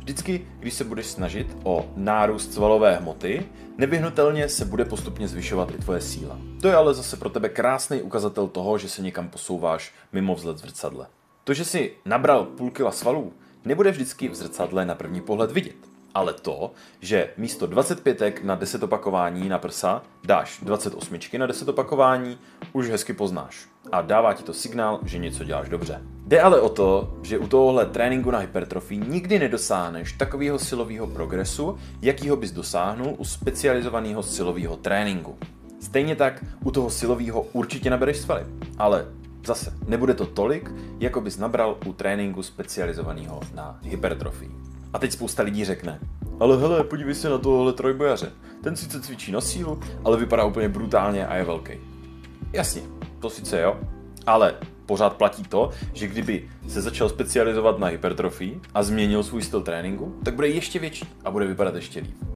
Vždycky, když se budeš snažit o nárůst svalové hmoty, nevyhnutelně se bude postupně zvyšovat i tvoje síla. To je ale zase pro tebe krásný ukazatel toho, že se někam posouváš mimo vzhled v zrcadle. To, že si nabral půl kila svalů, nebude vždycky v zrcadle na první pohled vidět. Ale to, že místo 25 na 10 opakování na prsa dáš 28 na 10 opakování, už hezky poznáš. A dává ti to signál, že něco děláš dobře. Jde ale o to, že u tohohle tréninku na hypertrofii nikdy nedosáhneš takového silového progresu, jakýho bys dosáhnul u specializovaného silového tréninku. Stejně tak u toho silového určitě nabereš svaly, ale zase nebude to tolik, jako bys nabral u tréninku specializovaného na hypertrofii. A teď spousta lidí řekne, ale hele, podívej se na tohle trojbojaře. Ten sice cvičí na sílu, ale vypadá úplně brutálně a je velký. Jasně, to sice jo, ale pořád platí to, že kdyby se začal specializovat na hypertrofii a změnil svůj styl tréninku, tak bude ještě větší a bude vypadat ještě líp.